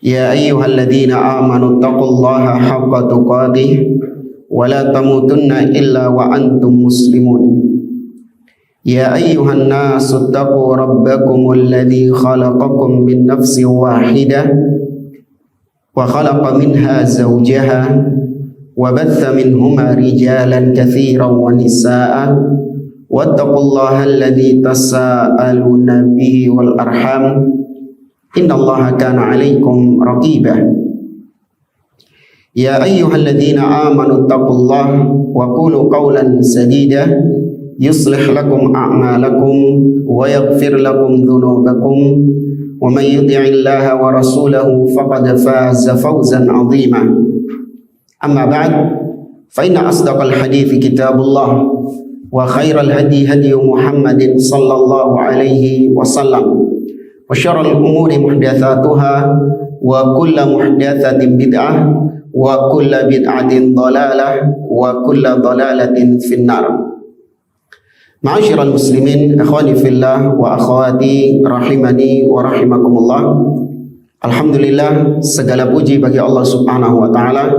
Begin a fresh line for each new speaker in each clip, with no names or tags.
يا أيها الذين آمنوا اتقوا الله حق تقاته ولا تموتن إلا وأنتم مسلمون يا أيها الناس اتقوا ربكم الذي خلقكم من نفس واحدة وخلق منها زوجها وبث منهما رجالا كثيرا ونساء واتقوا الله الذي تساءلون به والأرحام إن الله كان عليكم رقيبا يا أيها الذين آمنوا اتقوا الله وقولوا قولا سديدا يصلح لكم أعمالكم ويغفر لكم ذنوبكم ومن يطع الله ورسوله فقد فاز فوزا عظيما أما بعد فإن أصدق الحديث كتاب الله وخير الهدي هدي محمد صلى الله عليه وسلم وشر الأمور محدثاتها وكل محدثة بدعة وكل بدعة ضلالة وكل ضلالة في النار. Ma'asyiral muslimin, ikhwani fillah wa akhwati rahimani wa rahimakumullah. Alhamdulillah, segala puji bagi Allah Subhanahu wa taala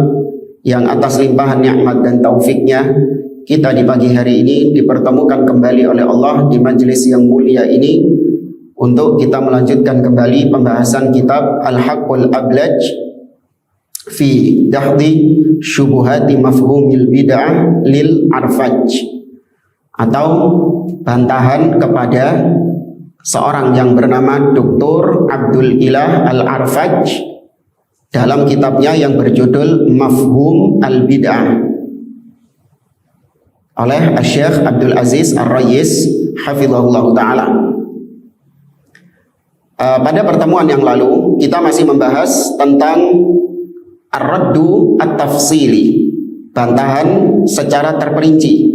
yang atas limpahan nikmat dan taufiknya kita di pagi hari ini dipertemukan kembali oleh Allah di majelis yang mulia ini untuk kita melanjutkan kembali pembahasan kitab Al-Haqqul Ablaj fi Dahdi Syubuhati Mafhumil Bid'ah Lil Arfaj, atau bantahan kepada seorang yang bernama Dr. Abdul Ilah Al-Arfaj dalam kitabnya yang berjudul Mafhum Al-Bid'ah oleh Syekh Abdul Aziz Ar-Rayis hafizahullah ta'ala. Pada pertemuan yang lalu kita masih membahas tentang Ar-Raddu At-Tafsili, bantahan secara terperinci,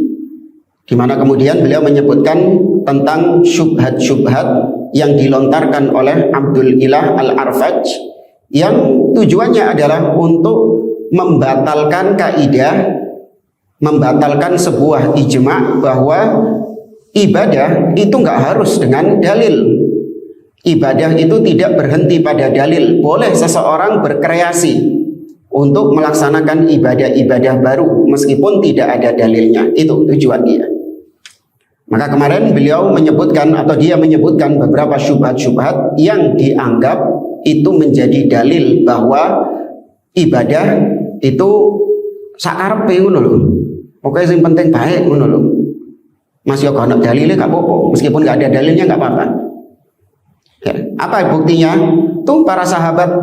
di mana kemudian beliau menyebutkan tentang syubhat-syubhat yang dilontarkan oleh Abdul Ilah Al-Arfaj yang tujuannya adalah untuk membatalkan kaidah, membatalkan sebuah ijma' bahwa ibadah itu nggak harus dengan dalil. Ibadah itu tidak berhenti pada dalil. Boleh seseorang berkreasi untuk melaksanakan ibadah-ibadah baru meskipun tidak ada dalilnya. Itu tujuan dia. Maka kemarin beliau menyebutkan atau dia menyebutkan beberapa syubhat-syubhat yang dianggap itu menjadi dalil bahwa ibadah itu sakarepe ngono lho. Pokoke sing penting baik ngono lho. Mas yo ana dalile gak apa-apa, meskipun gak ada dalilnya gak apa-apa. Ya, apa buktinya? Tuh para sahabat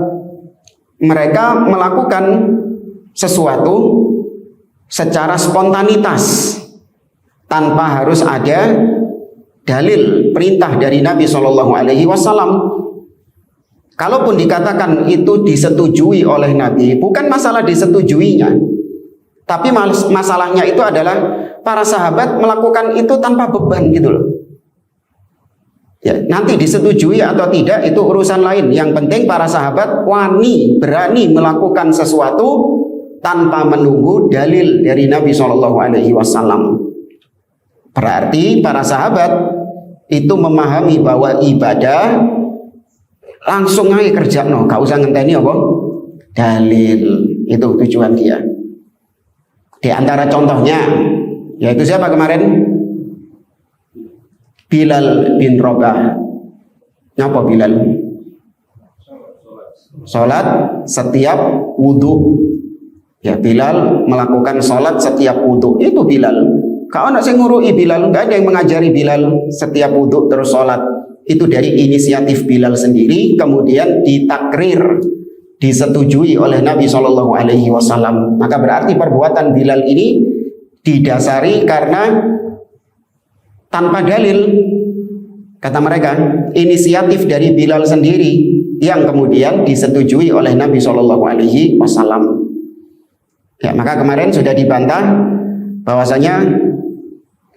mereka melakukan sesuatu secara spontanitas tanpa harus ada dalil perintah dari Nabi Shallallahu Alaihi Wasallam. Kalaupun dikatakan itu disetujui oleh Nabi, bukan masalah disetujuinya, tapi masalahnya itu adalah para sahabat melakukan itu tanpa beban gitu loh. Ya, nanti disetujui atau tidak itu urusan lain. Yang penting para sahabat berani melakukan sesuatu tanpa menunggu dalil dari Nabi Shallallahu Alaihi Wasallam. Berarti para sahabat itu memahami bahwa ibadah langsung aja kerja, gak usah ngenteni apa dalil. Itu tujuan dia. Di antara contohnya yaitu siapa kemarin? Bilal bin Rabah. Ngapa Bilal? Salat setiap wudu. Ya, Bilal melakukan salat setiap wudu. Itu Bilal. Kau nak sing ngurui Bilal, enggak ada yang mengajari Bilal setiap wudu terus salat. Itu dari inisiatif Bilal sendiri, kemudian ditakrir, disetujui oleh Nabi Shallallahu Alaihi Wasallam. Maka berarti perbuatan Bilal ini didasari karena tanpa dalil, kata mereka, inisiatif dari Bilal sendiri yang kemudian disetujui oleh Nabi Shallallahu Alaihi Wasallam. Ya, maka kemarin sudah dibantah bahwasanya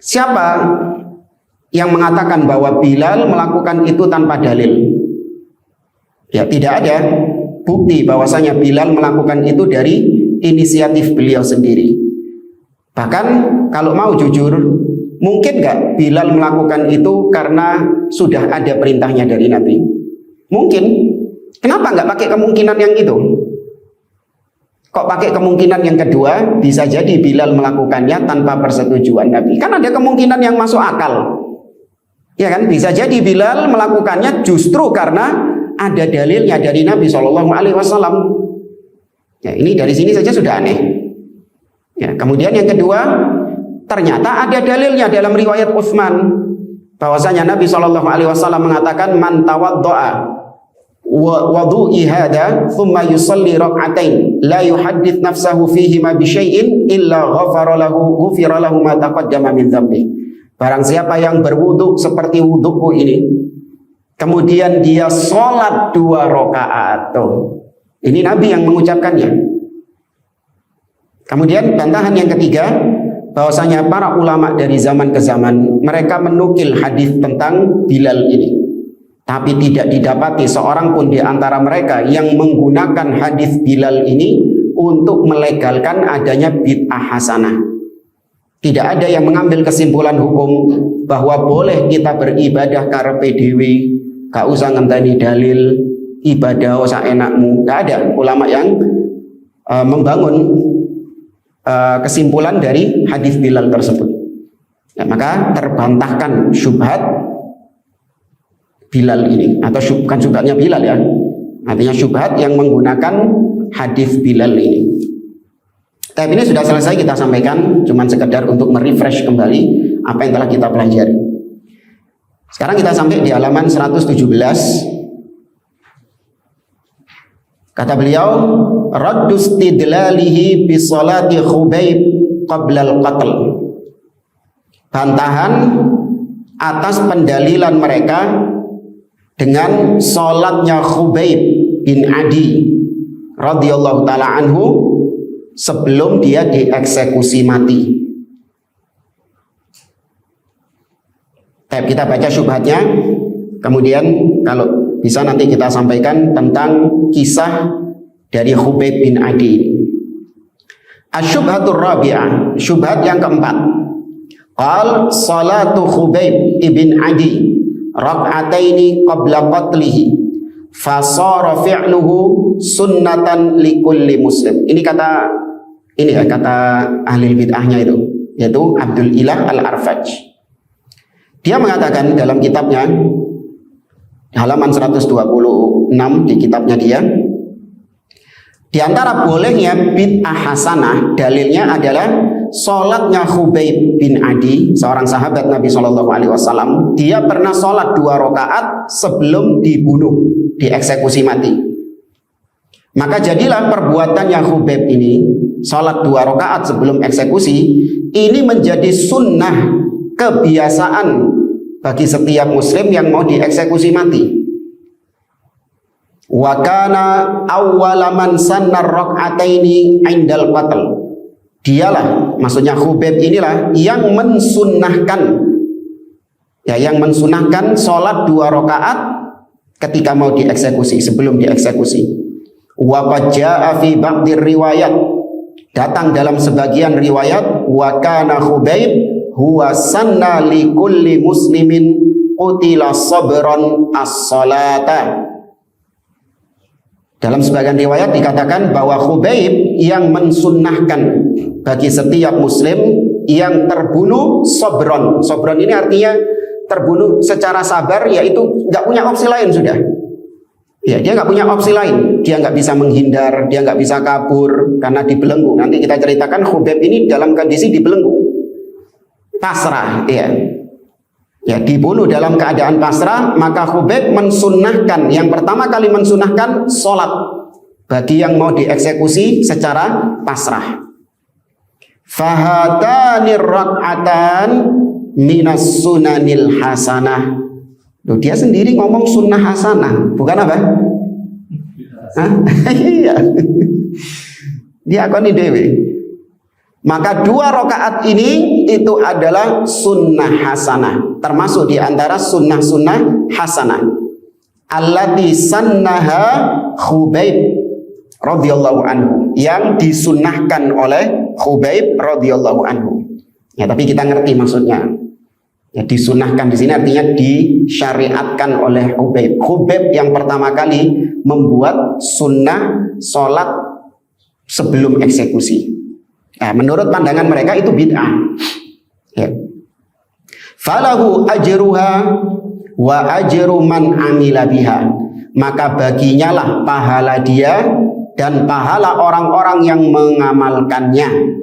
siapa yang mengatakan bahwa Bilal melakukan itu tanpa dalil. Ya, tidak ada bukti bahwasanya Bilal melakukan itu dari inisiatif beliau sendiri. Bahkan kalau mau jujur, mungkin nggak Bilal melakukan itu karena sudah ada perintahnya dari Nabi? Mungkin, Kenapa nggak pakai kemungkinan yang itu? Kok pakai kemungkinan yang kedua? Bisa jadi Bilal melakukannya tanpa persetujuan Nabi. Kan ada kemungkinan yang masuk akal. Ya kan? Bisa jadi Bilal melakukannya justru karena ada dalilnya dari Nabi SAW. Ya, ini dari sini saja sudah aneh. Ya, kemudian yang kedua, ternyata ada dalilnya dalam riwayat Utsman bahwasanya Nabi SAW mengatakan man tawaddoa wadu'i hada thumma yusalli rak'atain la yuhaddits nafsahu fihi ma bi syai'in illa ghufira lahu ma taqaddama min dzambi. Barang siapa yang berwudu seperti wuduku ini, kemudian dia sholat 2 rakaat. Ini Nabi yang mengucapkannya. Kemudian bantahan yang ketiga, bahwasanya para ulama dari zaman ke zaman mereka menukil hadis tentang Bilal ini, tapi tidak didapati seorang pun di antara mereka yang menggunakan hadis Bilal ini untuk melegalkan adanya bid'ah hasanah. Tidak ada yang mengambil kesimpulan hukum bahwa boleh kita beribadah karepe dhewe, gak usah ngenteni dalil, ibadah usah enakmu. Gak ada ulama yang membangun kesimpulan dari hadis Bilal tersebut. Ya, maka terbantahkan syubhat Bilal ini, atau bukan syubhatnya Bilal ya, artinya syubhat yang menggunakan hadis Bilal ini. Tapi ini sudah selesai kita sampaikan, cuman sekedar untuk merefresh kembali apa yang telah kita pelajari. Sekarang kita sampai di halaman 117. Kata beliau, raddu istidlalihi bi salati Khubayb qabla al-qatl. Bantahan atas pendalilan mereka dengan salatnya Khubayb bin Adi radhiyallahu taala anhu sebelum dia dieksekusi mati. Kita baca syubhatnya, kemudian kalau bisa nanti kita sampaikan tentang kisah dari Khubayb bin Adi. Asyubhatur rabi'ah, syubhat yang keempat. Qal salatu Khubayb ibn Adi rak'ataini qabla qatlihi fasara fi'luhu sunnatan likulli muslim. Ini kata ahli bid'ahnya itu, yaitu Abdul Ilah Al-Arfaj. Dia mengatakan dalam kitabnya halaman 126 di kitabnya dia, di antara bolehnya bid'ah hasanah dalilnya adalah sholatnya Khubayb bin Adi, seorang sahabat Nabi SAW. Dia pernah sholat 2 rakaat sebelum dibunuh, dieksekusi mati. Maka jadilah perbuatannya Khubayb ini, sholat 2 rakaat sebelum eksekusi, ini menjadi sunnah, kebiasaan bagi setiap muslim yang mau dieksekusi mati. Wa kana awwala man sanna rak'ataini 'indal qatl. Dialah, maksudnya Khubayb inilah yang mensunnahkan, sholat 2 rakaat ketika mau dieksekusi, sebelum dieksekusi. Wa qad jaa'a fi ba'dir riwayat, datang dalam sebagian riwayat, wa kana Khubayb huwa sanna li kulli muslimin qutila sabran as-salata. Dalam sebagian riwayat dikatakan bahwa Khubayb yang mensunnahkan bagi setiap muslim yang terbunuh sobron. Sobron ini artinya terbunuh secara sabar, yaitu nggak punya opsi lain sudah. Ya, dia nggak punya opsi lain. Dia nggak bisa menghindar, dia nggak bisa kabur karena dibelenggu. Nanti kita ceritakan Khubayb ini dalam kondisi dibelenggu, pasrah, ya, dibunuh dalam keadaan pasrah. Maka Khubayb mensunnahkan, yang pertama kali mensunnahkan sholat bagi yang mau dieksekusi secara pasrah. Fahatanir rak'atan minas sunanil hasanah. Loh, dia sendiri ngomong sunnah hasanah, bukan apa? Iya. Dia akoni dewe. Maka 2 rakaat ini itu adalah sunnah hasanah, termasuk di antara sunnah-sunnah hasanah. Allati sannaha Khubayb radhiyallahu anhu, yang disunnahkan oleh Khubayb radhiyallahu anhu. Ya, tapi kita ngerti maksudnya. Ya, disunahkan di sini artinya disyariatkan oleh Khubayb. Khubayb yang pertama kali membuat sunnah sholat sebelum eksekusi. Nah, menurut pandangan mereka itu bid'ah. Ya. Falahu ajruha wa ajru man amila biha. Maka baginya lah pahala dia dan pahala orang-orang yang mengamalkannya.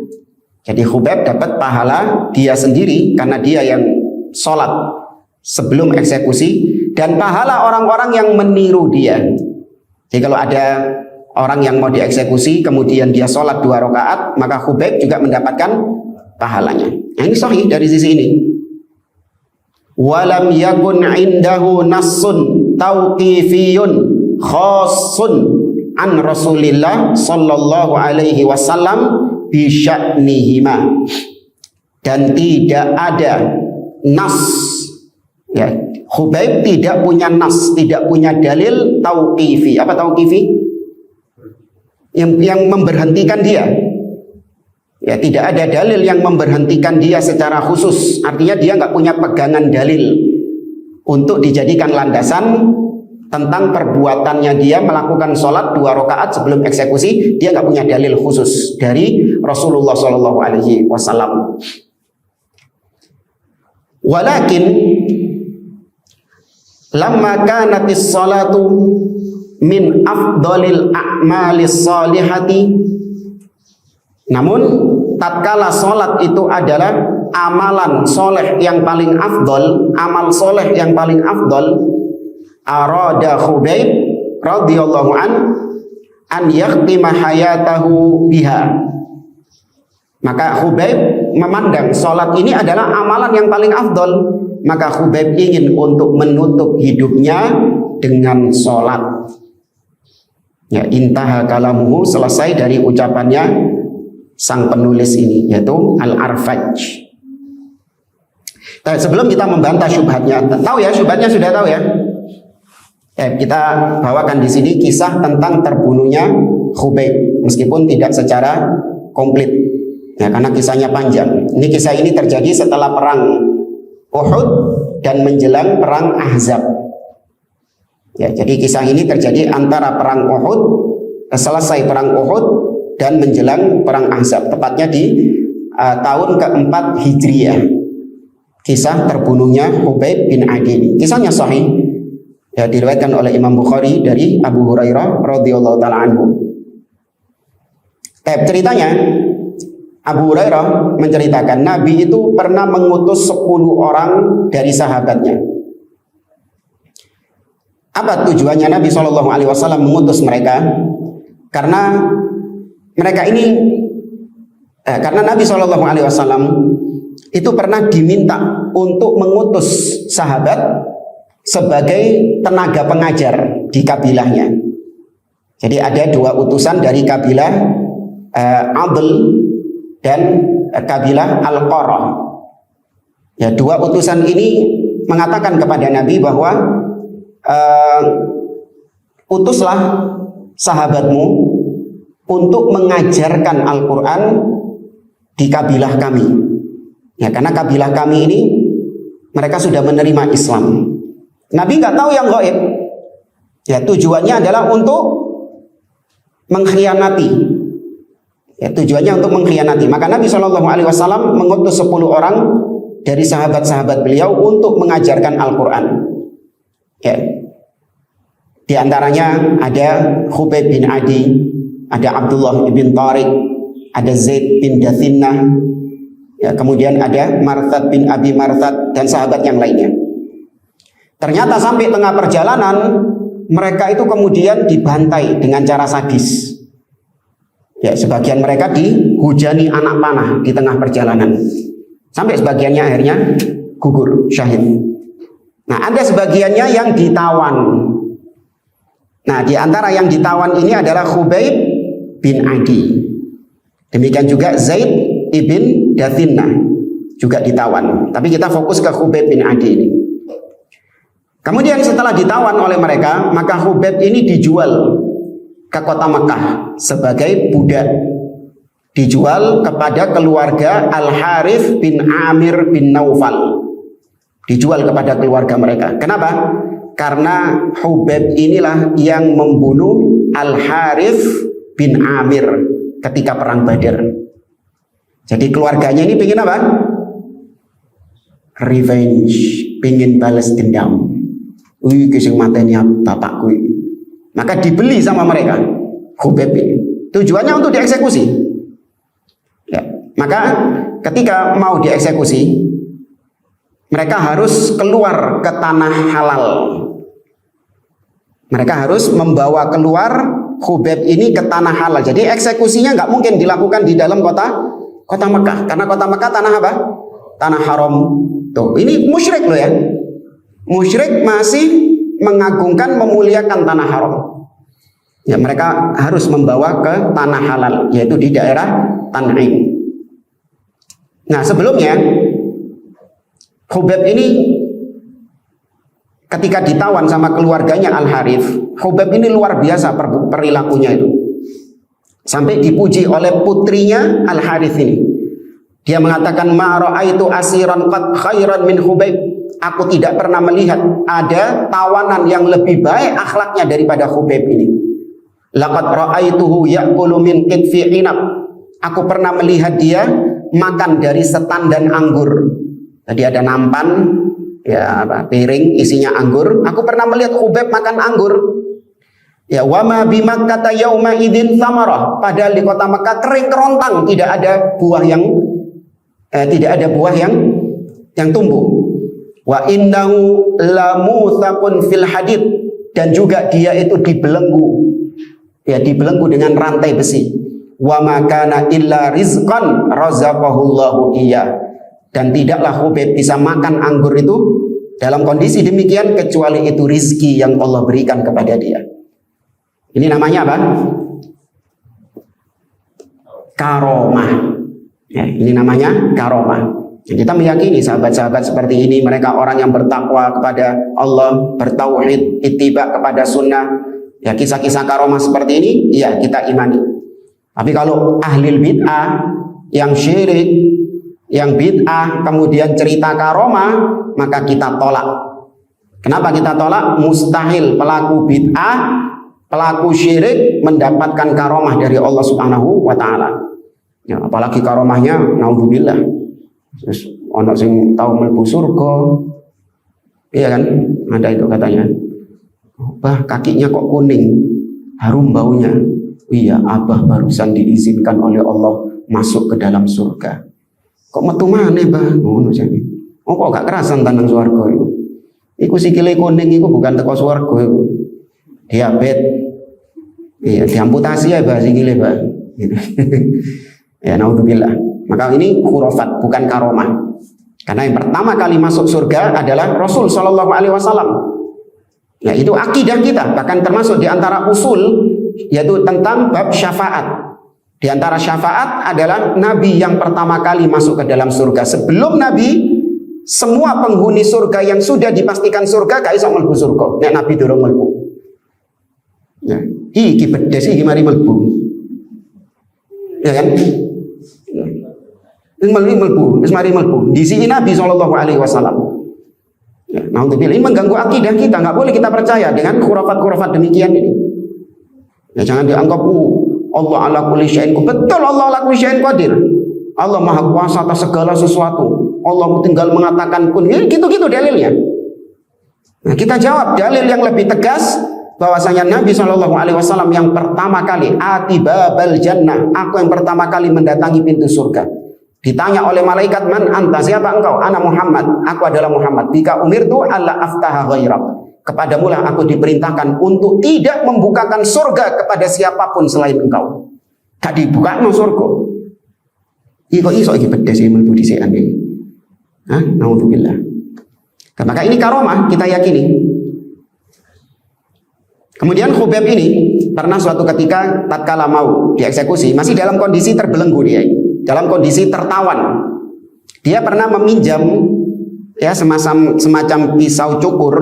Jadi Khubayb dapat pahala dia sendiri karena dia yang sholat sebelum eksekusi, dan pahala orang-orang yang meniru dia. Jadi kalau ada orang yang mau dieksekusi kemudian dia sholat 2 rakaat, maka Khubayb juga mendapatkan pahalanya. Nah, ini sahih dari sisi ini. Walam yakun indahu nassun tauqifiyun khassun an Rasulillah sallallahu alaihi wasallam bi sya'nihima. Dan tidak ada nas, ya, Khubayb tidak punya nas, tidak punya dalil tauqifi. Apa tauqifi? Yang memberhentikan dia. Ya, tidak ada dalil yang memberhentikan dia secara khusus. Artinya dia nggak punya pegangan dalil untuk dijadikan landasan tentang perbuatannya dia melakukan sholat 2 rakaat sebelum eksekusi. Dia nggak punya dalil khusus dari Rasulullah Shallallahu Alaihi Wasallam. Walakin lamma kanatis salatu min afdalil a'malis salihati, namun tatkala salat itu adalah amalan soleh yang paling afdal, amal soleh yang paling afdal, arada Khubayb radhiyallahu an yakhtima hayatahu biha. Maka Khubayb memandang sholat ini adalah amalan yang paling afdol. Maka Khubayb ingin untuk menutup hidupnya dengan sholat. Ya, intaha kalamuhu, selesai dari ucapannya sang penulis ini, yaitu Al-Arfaj. Nah, sebelum kita membantah syubhatnya, tahu ya syubhatnya, sudah tahu ya. Kita bawakan di sini kisah tentang terbunuhnya Khubayb, meskipun tidak secara komplit. Ya, karena kisahnya panjang. Ini kisah ini terjadi setelah perang Uhud dan menjelang perang Ahzab. Ya, jadi kisah ini terjadi antara perang Uhud, selesai perang Uhud dan menjelang perang Ahzab, tepatnya di tahun keempat Hijriyah. Kisah terbunuhnya Khubayb bin Adi. Kisahnya sahih. Ya, diriwayatkan oleh Imam Bukhari dari Abu Hurairah radhiyallahu taala anhu. Ceritanya, Abu Hurairah menceritakan Nabi itu pernah mengutus 10 orang dari sahabatnya. Apa tujuannya Nabi SAW mengutus mereka? Karena mereka ini, karena Nabi SAW itu pernah diminta untuk mengutus sahabat sebagai tenaga pengajar di kabilahnya. Jadi ada 2 utusan dari kabilah Adl dan kabilah Al-Qara. Ya, 2 utusan ini mengatakan kepada Nabi bahwa utuslah sahabatmu untuk mengajarkan Al-Quran di kabilah kami. Ya, karena kabilah kami ini mereka sudah menerima Islam. Nabi nggak tahu yang gaib. Ya, tujuannya adalah untuk mengkhianati. Ya, tujuannya untuk mengkhianati. Maka Nabi SAW mengutus 10 orang dari sahabat-sahabat beliau untuk mengajarkan Al-Quran. Ya. Di antaranya ada Khubayb bin Adi, ada Abdullah bin Tariq, ada Zaid bin Dathinnah, ya, kemudian ada Marthad bin Abi Marthad dan sahabat yang lainnya. Ternyata sampai tengah perjalanan mereka itu kemudian dibantai dengan cara sadis. Ya, sebagian mereka dihujani anak panah di tengah perjalanan. Sampai sebagiannya akhirnya gugur, syahid. Nah, ada sebagiannya yang ditawan. Nah, di antara yang ditawan ini adalah Khubayb bin Adi. Demikian juga Zaid ibn Dathinnah juga ditawan. Tapi kita fokus ke Khubayb bin Adi ini. Kemudian setelah ditawan oleh mereka, maka Khubayb ini dijual ke kota Mekah sebagai budak, dijual kepada keluarga Al-Harith bin Amir bin Naufal. dijual kepada keluarga mereka. Kenapa? Karena Hubaib inilah yang membunuh Al-Harith bin Amir ketika perang Badar. Jadi keluarganya ini pengen apa? Revenge, pengen balas dendam. Wih, kisah matanya bapakku ini. Maka dibeli sama mereka Hubaib ini. Tujuannya untuk dieksekusi. Ya. Maka ketika mau dieksekusi, mereka harus keluar ke tanah halal. Mereka harus membawa keluar Hubaib ini ke tanah halal. Jadi eksekusinya nggak mungkin dilakukan di dalam kota Mekah, karena kota Mekah tanah apa? Tanah haram. Tuh, ini musyrik loh ya. Musyrik masih mengagungkan, memuliakan tanah haram. Ya, mereka harus membawa ke tanah halal, yaitu di daerah Tan'im. Nah, sebelumnya Hubaib ini ketika ditawan sama keluarganya Al-Harith, Hubaib ini luar biasa perilakunya itu. Sampai dipuji oleh putrinya Al-Harith ini. Dia mengatakan, ma ra'aitu asiran qad khairan min Hubaib. Aku tidak pernah melihat ada tawanan yang lebih baik akhlaknya daripada Hubaib ini. Laqad ra'aituhu ya'kulu min qitfi inab. Aku pernah melihat dia makan dari setan dan anggur. Tadi ada nampan, ya piring isinya anggur. Aku pernah melihat Hubaib makan anggur. Ya, wa ma bi Makkah yauma idzin samarah. Padahal di kota Makkah kering kerontang, tidak ada buah yang tumbuh. Wa innahu lamuthaqun fil hadid, dan juga dia itu dibelenggu. Ya, dibelenggu dengan rantai besi. Wa ma kana illa rizqan razaqahullahu iya. Dan tidaklah Hubaib bisa makan anggur itu dalam kondisi demikian kecuali itu rizki yang Allah berikan kepada dia. Ini namanya apa? Karomah. Ya, ini namanya karomah. Kita meyakini sahabat-sahabat seperti ini, mereka orang yang bertakwa kepada Allah, bertauhid, ittiba kepada sunnah. Ya, kisah-kisah karomah seperti ini, ya kita imani. Tapi kalau ahlil bid'ah, yang syirik, yang bid'ah, kemudian cerita karomah, maka kita tolak. Kenapa kita tolak? Mustahil pelaku bid'ah, pelaku syirik mendapatkan karomah dari Allah Subhanahu wa Ta'ala. Ya, apalagi karomahnya, naudzubillah. Terus ono sing tahu mlebu surga. Iya kan? Ada itu katanya. Bah, kakinya kok kuning, harum baunya. Iya, abah barusan diizinkan oleh Allah masuk ke dalam surga. Kok metu maneh, bah? Ngono jane. Oh, kok gak kerasan tandang swarga iku. Iku sikile kuning iku bukan teko swarga iku. Diabetes. Iya, diamputasi ya, bah, sikile, bah. Gitu. Ya, naudzubillah. Maka ini khurafat, bukan karomah. Karena yang pertama kali masuk surga adalah Rasul Shallallahu Alaihi Wasallam. Nah, itu akidah kita, bahkan termasuk di antara usul, yaitu tentang bab syafaat. Di antara syafaat adalah Nabi yang pertama kali masuk ke dalam surga. Sebelum Nabi, semua penghuni surga yang sudah dipastikan surga gak iso mlebu surga. Nek Nabi durung mlebu. Ya, iki bedes iki mari mlebu. Ya kan? Wis mari mlebu. Di sini Nabi sallallahu alaihi wasallam. Ya, naudzubillah, ini mengganggu akidah kita, nggak boleh kita percaya dengan khurafat-khurafat demikian ini. Ya, jangan dianggap Allah ala kulli syai'in qadir. Betul, Allah ala kulli syai'in qadir. Allah maha kuasa atas segala sesuatu. Allah tinggal mengatakan kun. Ya, gitu-gitu dalilnya. Nah, kita jawab dalil yang lebih tegas bahwasanya Nabi Shallallahu Alaihi Wasallam yang pertama kali atibabal jannah, aku yang pertama kali mendatangi pintu surga. Ditanya oleh malaikat, man anta, siapa engkau? Ana Muhammad, aku adalah Muhammad. Bika umirtu alla aftaha ghairak. Kepadamu lah aku diperintahkan untuk tidak membukakan surga kepada siapapun selain engkau. Gak dibuka no surga. Iko iso iki pedes iki mlebu disikan iki. Hah, naudzubillah. Maka ini karomah, kita yakini. Kemudian Hubaib ini pernah suatu ketika tatkala mau dieksekusi, masih dalam kondisi terbelenggu dia ini. Dalam kondisi tertawan. Dia pernah meminjam ya semacam pisau cukur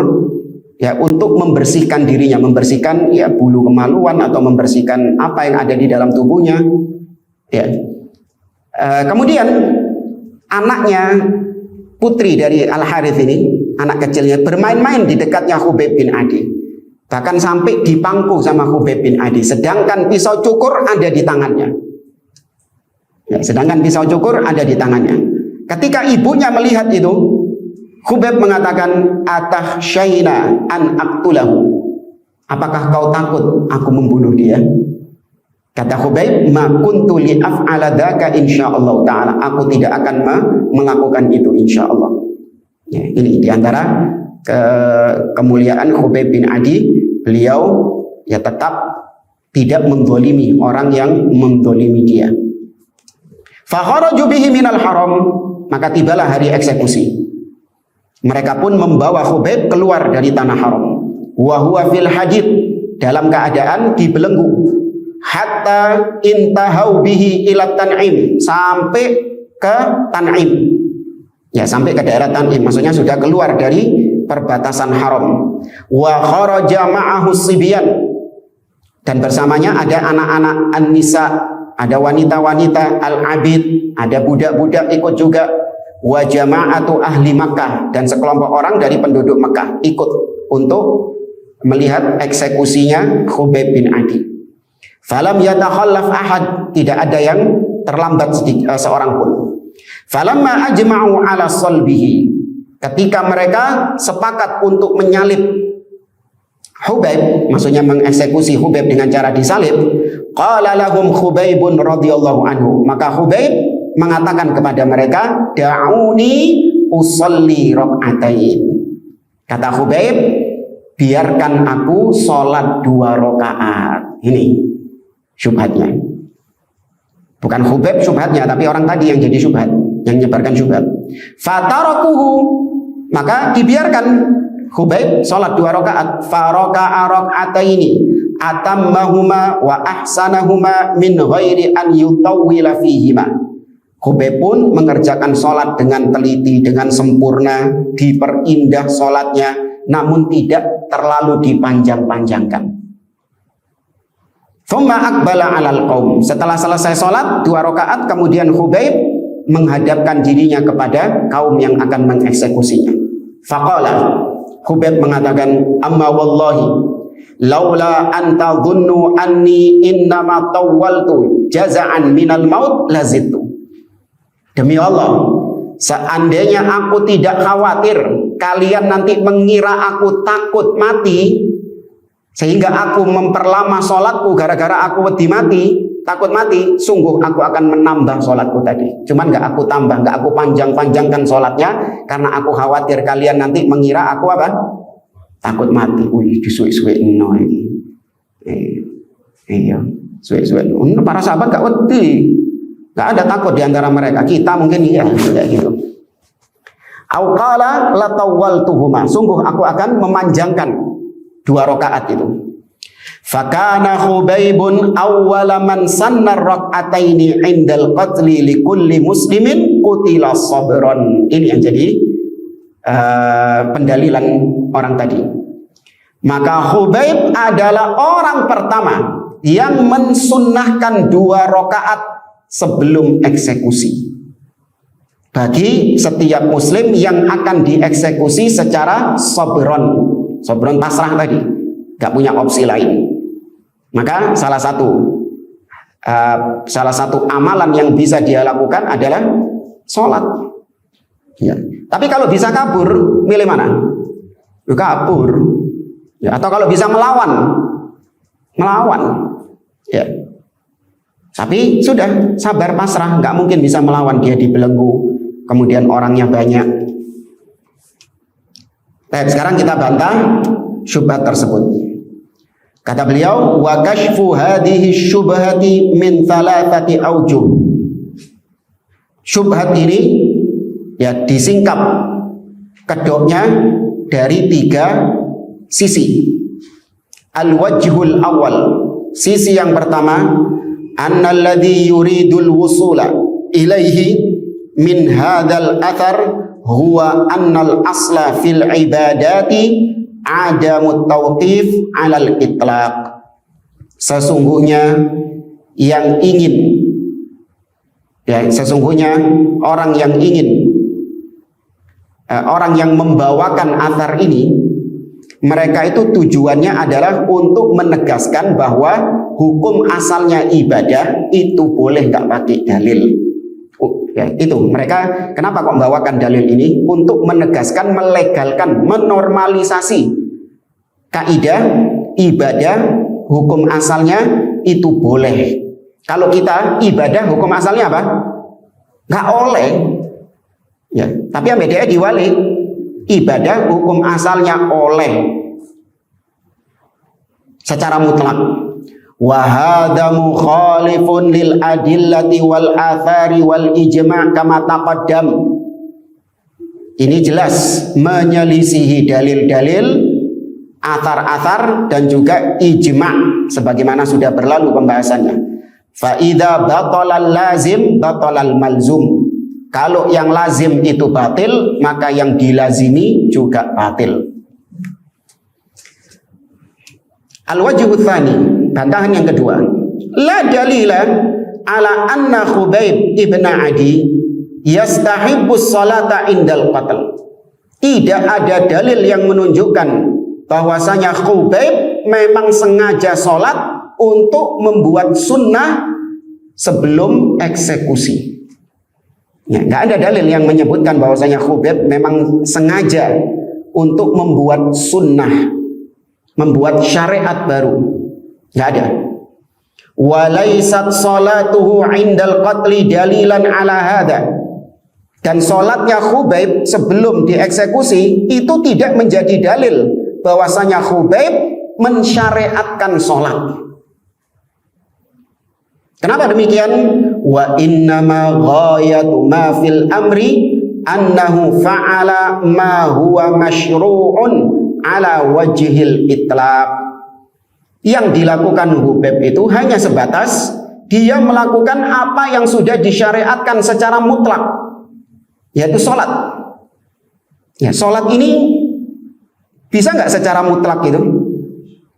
ya untuk membersihkan dirinya, membersihkan ya bulu kemaluan atau membersihkan apa yang ada di dalam tubuhnya. Ya. Kemudian anaknya putri dari Al-Harith ini, anak kecilnya, bermain-main di dekatnya Khubayb bin Adi. Bahkan sampai dipangku sama Khubayb bin Adi. Sedangkan pisau cukur ada di tangannya. Ya, sedangkan pisau cukur ada di tangannya. Ketika ibunya melihat itu, Khubayb mengatakan, "Atah syaina an aqtulahu." Apakah kau takut aku membunuh dia? Kata Khubayb, "Ma kuntu li af'ala dzaka insyaallah taala." Aku tidak akan melakukan itu insyaallah. Ya, ini diantara kemuliaan Khubayb bin Adi. Beliau ya tetap tidak menzalimi orang yang menzalimi dia. Fa kharaju bihi minal haram, maka tibalah hari eksekusi. Mereka pun membawa Khubayb keluar dari tanah haram. Wa huwa fil hadid, dalam keadaan dibelenggu. Hatta intahau bihi ila Tan'im, sampai ke Tan'im. Ya, sampai ke daerah Tan'im, maksudnya sudah keluar dari perbatasan haram. Wa kharaja ma'ahu sibyan, dan bersamanya ada anak-anak an-nisa, ada wanita-wanita al-abid, ada budak-budak ikut juga. Wa jama'atu ahli Makkah, dan sekelompok orang dari penduduk Makkah ikut untuk melihat eksekusinya Khubayb bin Adi. Falam yatakhallaf ahad, tidak ada yang terlambat seorang pun. Falamma ajma'u ala salbihi, ketika mereka sepakat untuk menyalib Khubayb, maksudnya mengeksekusi Khubayb dengan cara disalib, qala lahum Khubaybun radhiyallahu anhu, maka Khubayb mengatakan kepada mereka, da'uni usolli rak'atain. Kata Khubayb, biarkan aku sholat 2 rakaat. Ini syubhatnya. Bukan Khubayb syubhatnya, tapi orang tadi yang jadi syubhat, yang menyebarkan syubhat. Fatarakuhu, maka dibiarkan Khubayb sholat 2 rakaat. Faraka'a rak'ataini atammahuma wa ahsanahuma min ghairi an yutawwila fihima. Khubayb pun mengerjakan sholat dengan teliti, dengan sempurna, diperindah sholatnya, namun tidak terlalu dipanjang-panjangkan. Thumma aqbala 'alal qaum. Setelah selesai sholat 2 rakaat, kemudian Khubayb menghadapkan dirinya kepada kaum yang akan mengeksekusinya. Faqala, Khubayb mengatakan, amma wallahi laula anta dhunnu anni innama tawwaltu jaza'an minal maut lazittu. Demi Allah, seandainya aku tidak khawatir kalian nanti mengira aku takut mati, sehingga aku memperlama sholatku gara-gara aku wedi mati, takut mati, sungguh aku akan menambah sholatku tadi. Cuman gak aku tambah, gak aku panjang-panjangkan sholatnya, karena aku khawatir kalian nanti mengira aku apa? Takut mati. Wih, disuik-suik no ini. Iya, suik-suik. Para sahabat gak wedi. Gak ada takut di antara mereka. Kita mungkin iya, kayak gitu. Au qala latawaltuhuma, sungguh aku akan memanjangkan 2 rakaat itu. Fakana Khubaybun awwala man sanna rak'ataini 'indal qatli li kulli muslimin qutila sabran. Ini yang jadi pendalilan orang tadi. Maka Khubayb adalah orang pertama yang mensunnahkan 2 rakaat sebelum eksekusi bagi setiap muslim yang akan dieksekusi secara sabron. Sabron pasrah tadi, gak punya opsi lain. Maka salah satu amalan yang bisa dia lakukan adalah sholat. Ya. Tapi kalau bisa kabur, milih mana? Ya, kabur. Ya, atau kalau bisa melawan. Ya. Tapi sudah sabar pasrah, nggak mungkin bisa melawan, dia dibelenggu, kemudian orangnya banyak. Baik, sekarang kita bantah syubhat tersebut. Kata beliau, wa kashfu hadhihi syubhati min thalathati aujuh. Syubhat ini ya disingkap kedoknya dari 3 sisi. Al-wajhul awal, sisi yang pertama, annalladhi yuridul wusula ilaihi min hadzal athar huwa annal asla fil ibadati adamut tauqif alal itlaq. Sesungguhnya yang ingin, ya sesungguhnya orang yang ingin orang yang membawakan athar ini, mereka itu tujuannya adalah untuk menegaskan bahwa hukum asalnya ibadah itu boleh nggak pakai dalil. Ya, itu mereka kenapa kok membawakan dalil ini? Untuk menegaskan, melegalkan, menormalisasi kaidah ibadah hukum asalnya itu boleh. Kalau kita ibadah hukum asalnya apa? Nggak oleh. Ya, tapi yang bedanya diwalik, ibadah hukum asalnya oleh secara mutlak. Wa hadza mukhalifun lil adillati wal athari wal ijma' kama taqaddam. Ini jelas menyelisihi dalil-dalil, athar-athar dan juga ijma' sebagaimana sudah berlalu pembahasannya. Fa idza batalal lazim batalal malzum. Kalau yang lazim itu batil, maka yang dilazimi juga batil. Al-wajhu tsani, bantahan yang kedua. La dalila ala anna Khubayb ibn Adi yastahibbu sholata indal qatl. Tidak ada dalil yang menunjukkan bahwasanya Khubayb memang sengaja sholat untuk membuat sunnah sebelum eksekusi. Ya, nggak ada dalil yang menyebutkan bahwasanya Khubayb memang sengaja untuk membuat sunnah, membuat syariat baru. Nggak ada. Walaisat salatuhu indal qatli dalilan ala hadha. Dan sholatnya Khubayb sebelum dieksekusi itu tidak menjadi dalil bahwasanya Khubayb mensyariatkan sholat. Kenapa demikian? Wa innama ghayatu ma fil amri annahu fa'ala ma huwa masyru'un ala wajhil itlaq. Yang dilakukan Khubayb itu hanya sebatas dia melakukan apa yang sudah disyariatkan secara mutlak, yaitu sholat. Ya, sholat ini bisa nggak secara mutlak itu?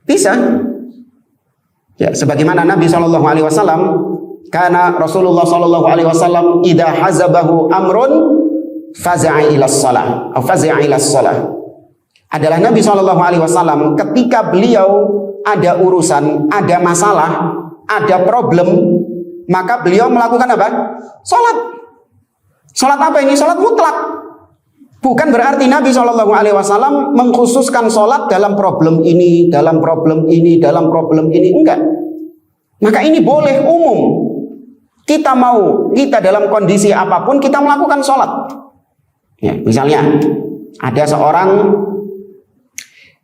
Bisa. Ya, sebagaimana Nabi SAW, karena Rasulullah SAW idza hazabahu amrun faza'a ila shalah atau faza'a ila shalah. Adalah Nabi SAW ketika beliau ada urusan, ada masalah, ada problem, maka beliau melakukan apa? Salat. Salat apa ini? Salat mutlak. Bukan berarti Nabi SAW mengkhususkan sholat dalam problem ini, dalam problem ini, dalam problem ini. Enggak. Maka ini boleh umum. Kita dalam kondisi apapun kita melakukan sholat. Ya, misalnya ada seorang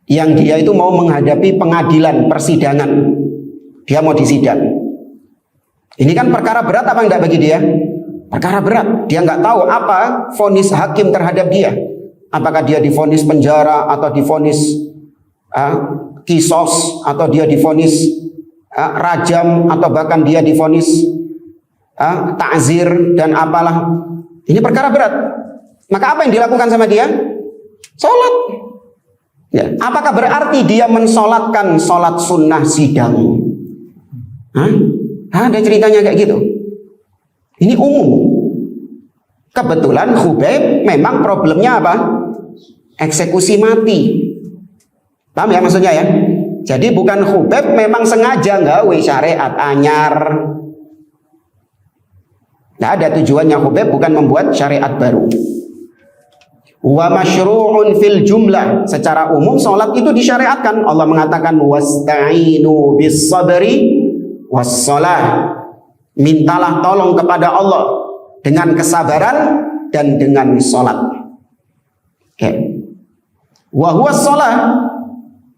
yang dia itu mau menghadapi pengadilan, persidangan. Dia mau disidang. Ini kan perkara berat apa enggak bagi dia? Perkara berat, dia nggak tahu apa vonis hakim terhadap dia. Apakah dia divonis penjara atau divonis kisos atau dia divonis rajam atau bahkan dia divonis ta'zir dan apalah. Ini perkara berat. Maka apa yang dilakukan sama dia? Sholat. Ya. Apakah berarti dia mensolatkan sholat sunnah sidang? Ada ceritanya kayak gitu. Ini umum. Kebetulan Khubayb memang problemnya apa? Eksekusi mati. Paham ya maksudnya ya? Jadi bukan Khubayb memang sengaja nggawe syariat anyar. Nah, ada tujuannya Khubayb bukan membuat syariat baru. Wa masyru'un fil jumlah. Secara umum sholat itu disyariatkan. Allah mengatakan wasta'inu bis sabri was shalah. Mintalah tolong kepada Allah dengan kesabaran dan dengan sholat. Wa huwa sholat.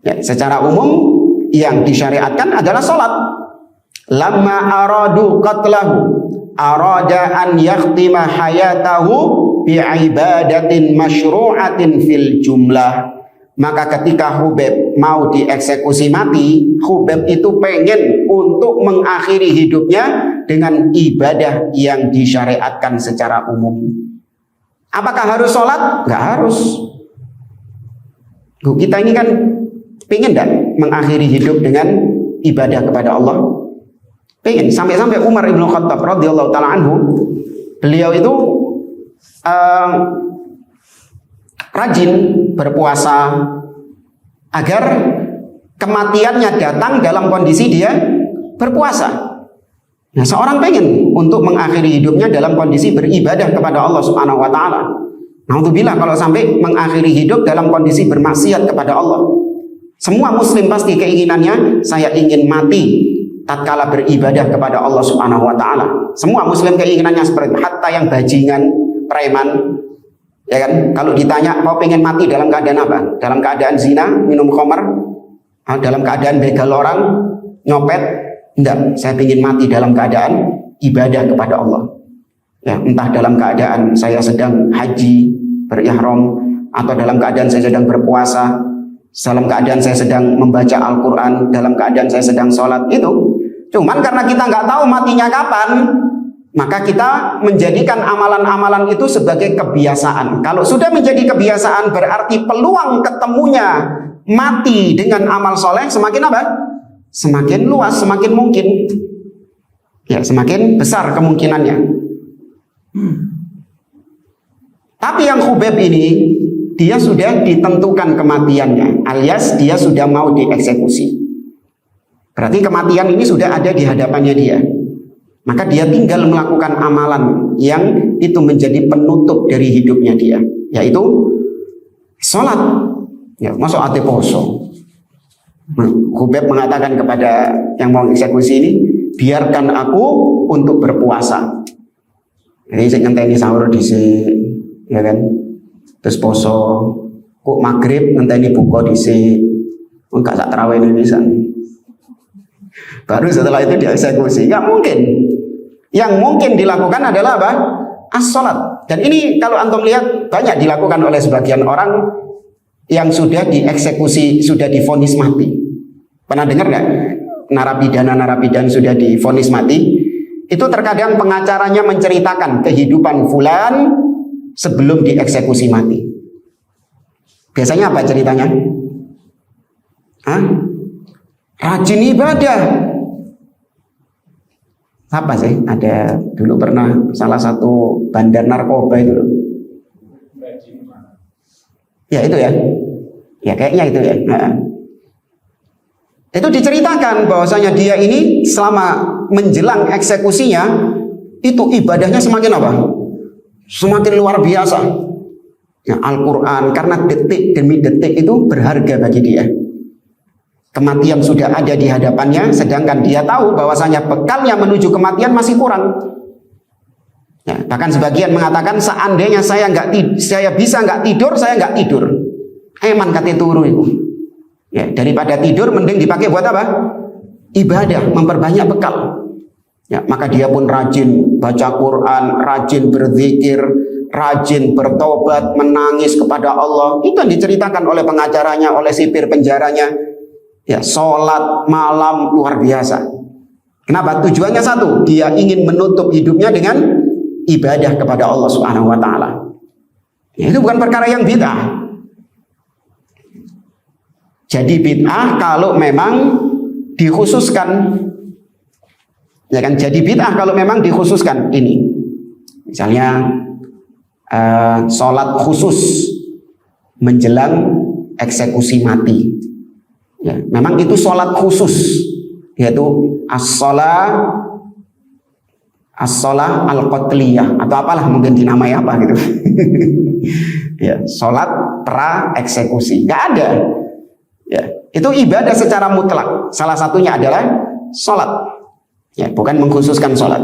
Ya, secara umum yang disyariatkan adalah sholat. Lamma aradu qatlahu arada an yakhtima hayatahu bi'ibadatin masyru'atin fil jumlah. Maka ketika Khubayb mau dieksekusi mati, Khubayb itu pengen untuk mengakhiri hidupnya dengan ibadah yang disyariatkan secara umum. Apakah harus sholat? Nggak harus. Kita ini kan pengen enggak mengakhiri hidup dengan ibadah kepada Allah? Pengen. Sampai-sampai Umar ibn Khattab radhiyallahu ta'ala anhu, beliau itu rajin berpuasa agar kematiannya datang dalam kondisi dia berpuasa. Nah, seorang pengen untuk mengakhiri hidupnya dalam kondisi beribadah kepada Allah Subhanahu wa taala. Naudzubillah kalau sampai mengakhiri hidup dalam kondisi bermaksiat kepada Allah. Semua muslim pasti keinginannya, saya ingin mati tatkala beribadah kepada Allah Subhanahu wa taala. Semua muslim keinginannya seperti itu, hatta yang bajingan, preman, ya kan? Kalau ditanya kau pengen mati dalam keadaan apa? Dalam keadaan zina, minum khamar, dalam keadaan begal orang, nyopet? Enggak, saya ingin mati dalam keadaan ibadah kepada Allah. Ya, entah dalam keadaan saya sedang haji, berihram, atau dalam keadaan saya sedang berpuasa, dalam keadaan saya sedang membaca Al-Quran, dalam keadaan saya sedang sholat, itu. Cuman karena kita nggak tahu matinya kapan, maka kita menjadikan amalan-amalan itu sebagai kebiasaan. Kalau sudah menjadi kebiasaan, berarti peluang ketemunya mati dengan amal soleh semakin apa? Semakin luas, semakin mungkin. Ya, semakin besar kemungkinannya. Tapi yang Khubayb ini, dia sudah ditentukan kematiannya, alias dia sudah mau dieksekusi. Berarti kematian ini sudah ada di hadapannya dia. Maka dia tinggal melakukan amalan yang itu menjadi penutup dari hidupnya dia, yaitu sholat. Ya, masuk ate poso. Khubayb mengatakan kepada yang mau eksekusi ini, biarkan aku untuk berpuasa. Jadi saya ngenteni sahur di sini, ya kan? Terus poso, kok maghrib ngenteni buka di sini, enggak sak tarawih ini bisa. Baru setelah itu dieksekusi, nggak mungkin. Yang mungkin dilakukan adalah apa? As-sholat. Dan ini kalau antum lihat banyak dilakukan oleh sebagian orang yang sudah dieksekusi, sudah divonis mati. Pernah dengar nggak? Narapidana sudah divonis mati. Itu terkadang pengacaranya menceritakan kehidupan fulan sebelum dieksekusi mati. Biasanya apa ceritanya? Hah? Rajin ibadah. Apa sih? Ada dulu pernah salah satu bandar narkoba itu loh. Ya itu ya. Ya kayaknya itu ya. Nah, itu diceritakan bahwasanya dia ini selama menjelang eksekusinya itu ibadahnya semakin apa? Semakin luar biasa. Ya, Al-Quran, karena detik demi detik itu berharga bagi dia. Kematian sudah ada di hadapannya, sedangkan dia tahu bahwasanya bekalnya menuju kematian masih kurang. Ya, bahkan sebagian mengatakan seandainya saya bisa nggak tidur, saya nggak tidur. Eman kate turu itu. Ya, daripada tidur mending dipakai buat apa? Ibadah, memperbanyak bekal. Ya, maka dia pun rajin baca Quran, rajin berzikir, rajin bertobat, menangis kepada Allah. Itu yang diceritakan oleh pengacaranya, oleh sipir penjaranya. Ya, sholat malam luar biasa. Kenapa? Tujuannya satu, dia ingin menutup hidupnya dengan ibadah kepada Allah Subhanahu wa taala. Ya, itu bukan perkara yang bid'ah. Jadi bid'ah kalau memang dikhususkan. Ya kan, jadi bid'ah kalau memang dikhususkan ini. Misalnya sholat khusus menjelang eksekusi mati. Ya, memang itu sholat khusus, yaitu as-sholah al-qatliyah atau apalah mungkin dinamai apa gitu. Ya, sholat pra eksekusi, nggak ada. Ya, itu ibadah secara mutlak. Salah satunya adalah sholat. Ya, bukan mengkhususkan sholat.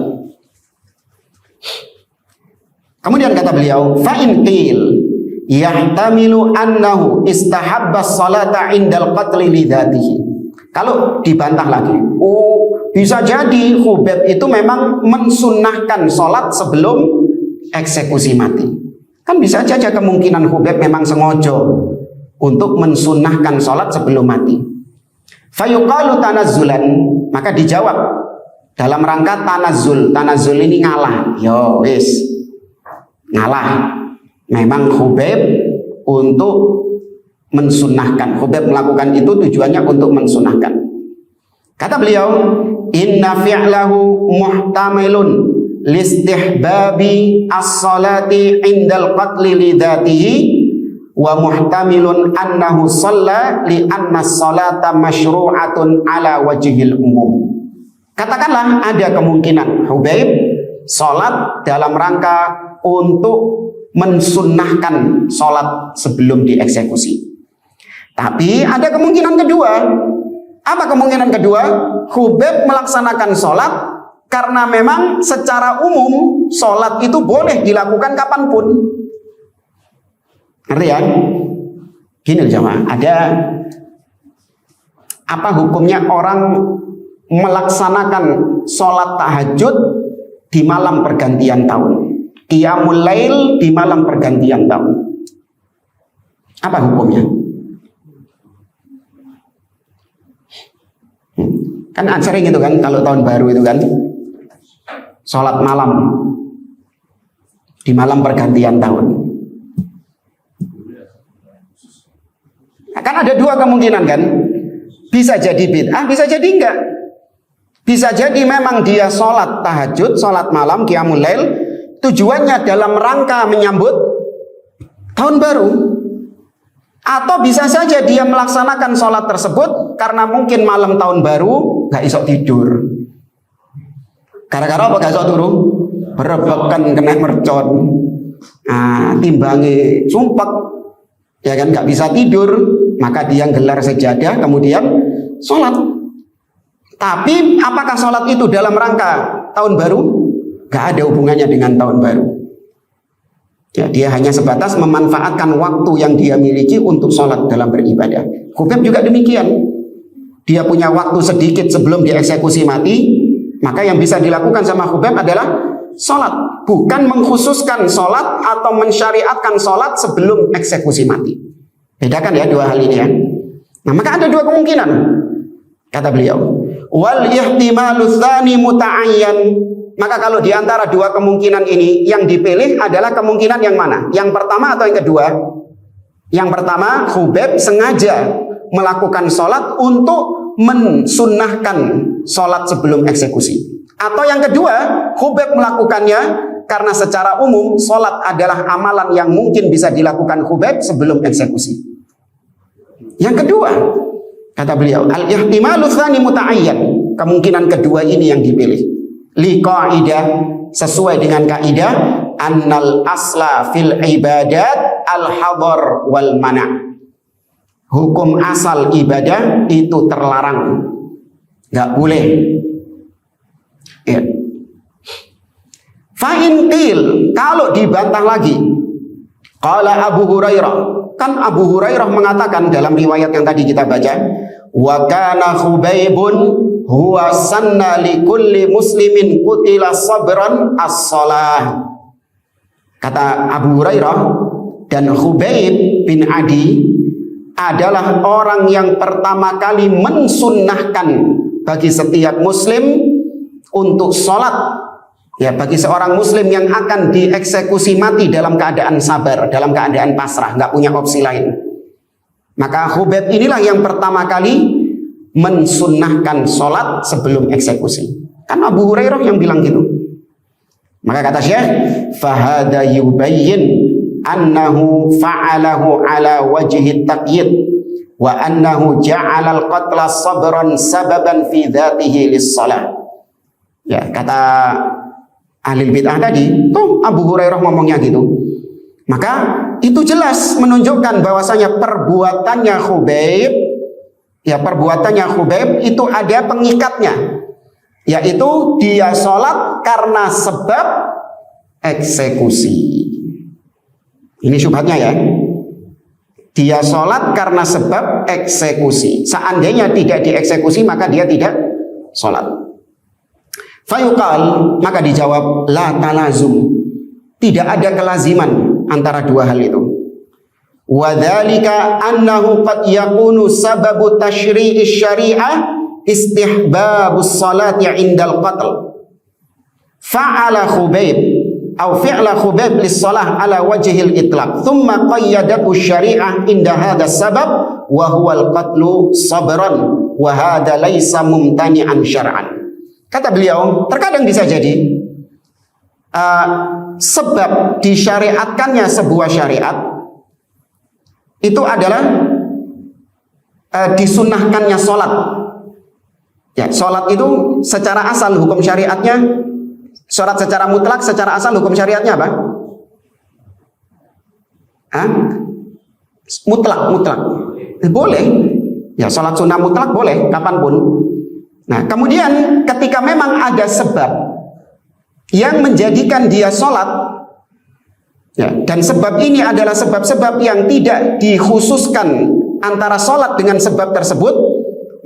Kemudian kata beliau, fa'in qil yahtamilu annahu istahabba sholata indal qatli lidatihi. Kalau dibantah lagi, bisa jadi Khubayb itu memang mensunnahkan sholat sebelum eksekusi mati. Kan bisa saja kemungkinan Khubayb memang sengaja untuk mensunnahkan sholat sebelum mati. Fayuqalu tanazzulan, maka dijawab dalam rangka tanazzul. Tanazzul ini ngalah. Yo wis, ngalah. Memang Khubayb untuk mensunahkan. Khubayb melakukan itu tujuannya untuk mensunahkan. Kata beliau, inna fi'lahu muhtamilun listihbabi as-salati indal qatli lidatihi wa muhtamilun annahu shalla li anna sholata masyru'atun ala wajhil umum. Katakanlah ada kemungkinan Hubaib sholat dalam rangka untuk mensunnahkan sholat sebelum dieksekusi. Tapi ada kemungkinan kedua. Apa kemungkinan kedua? Hubaib melaksanakan sholat karena memang secara umum sholat itu boleh dilakukan kapanpun. Ngerti ya? Gini jemaah, ada apa hukumnya orang melaksanakan sholat tahajud di malam pergantian tahun, qiyamul lail di malam pergantian tahun? Apa hukumnya? Kan sering itu kan, kalau tahun baru itu kan sholat malam di malam pergantian tahun. Kan ada dua kemungkinan kan, bisa jadi bid'ah, bisa jadi enggak. Bisa jadi memang dia sholat tahajud, sholat malam, qiyamul lail, tujuannya dalam rangka menyambut tahun baru. Atau bisa saja dia melaksanakan sholat tersebut karena mungkin malam tahun baru gak isok tidur. Gara-gara apa gak isok turu? Berebekan kena mercon, timbangi sumpek, ya kan, gak bisa tidur, maka dia gelar sejadah kemudian sholat. Tapi apakah sholat itu dalam rangka tahun baru? Gak ada hubungannya dengan tahun baru. Ya, dia hanya sebatas memanfaatkan waktu yang dia miliki untuk sholat dalam beribadah. Hubaib juga demikian. Dia punya waktu sedikit sebelum dieksekusi mati, maka yang bisa dilakukan sama Hubaib adalah sholat. Bukan mengkhususkan sholat atau mensyariatkan sholat sebelum eksekusi mati. Bedakan ya dua hal ini ya. Nah, maka ada dua kemungkinan. Kata beliau, wal ihtimalu tsani muta'ayyan. Maka kalau diantara dua kemungkinan ini, yang dipilih adalah kemungkinan yang mana? Yang pertama atau yang kedua? Yang pertama, Hubaib sengaja melakukan sholat untuk mensunnahkan sholat sebelum eksekusi. Atau yang kedua, Hubaib melakukannya karena secara umum sholat adalah amalan yang mungkin bisa dilakukan Hubaib sebelum eksekusi. Yang kedua, kata beliau, al-ihtimalu tsani muta'ayyan. Kemungkinan kedua ini yang dipilih. Li qaidah, sesuai dengan kaidah annal asla fil ibadat al hadar wal mana'. Hukum asal ibadah itu terlarang, nggak boleh. Ya. Fa'in qil, kalau dibantah lagi, qala Abu Hurairah, kan Abu Hurairah mengatakan dalam riwayat yang tadi kita baca, wa kana Hubaibun huwa sanna li kulli muslimin qutila sabran as-salah. Kata Abu Hurairah, dan Hubaib bin Adi adalah orang yang pertama kali mensunnahkan bagi setiap muslim untuk sholat. Ya, bagi seorang muslim yang akan dieksekusi mati dalam keadaan sabar, dalam keadaan pasrah, nggak punya opsi lain. Maka Hubaib inilah yang pertama kali mensunnahkan sholat sebelum eksekusi. Kan Abu Hurairah yang bilang gitu. Maka kata Syekh, fahada yubayyin annahu fa'alahu ala wajhi taqyid wa annahu ja'ala al-qatla sabran sababan fi dhatihi lis-shalah. Ya, kata ahli bid'ah tadi, tuh Abu Hurairah ngomongnya gitu. Maka itu jelas menunjukkan bahwasanya perbuatannya Hubaib, ya perbuatannya Hubaib itu ada pengikatnya, yaitu dia sholat karena sebab eksekusi. Ini syubhatnya ya. Dia sholat karena sebab eksekusi. Seandainya tidak dieksekusi maka dia tidak sholat. Fayuqal, maka dijawab la talazum. Tidak ada kelaziman antara dua hal itu. Wadzalika annahu qad yakunu sababu tashri'i syari'ah istihbabus salati 'indal qatl. Fa'ala Hubaib atau fi'la Hubaib lis-shalah ala wajhil itlaq thumma qayyadatu syari'ah inda hadha sabab wa huwa al-qatlu sabran wa hadha laysa mumtani'an syar'an. Kata beliau, terkadang bisa jadi sebab disyariatkannya sebuah syariat itu adalah disunnahkannya sholat. Ya, sholat itu secara asal hukum syariatnya, sholat secara mutlak, secara asal hukum syariatnya apa? Mutlak. Boleh. Ya, sholat sunnah mutlak boleh kapanpun. Nah, kemudian ketika memang ada sebab yang menjadikan dia sholat, ya, dan sebab ini adalah sebab-sebab yang tidak dikhususkan antara sholat dengan sebab tersebut,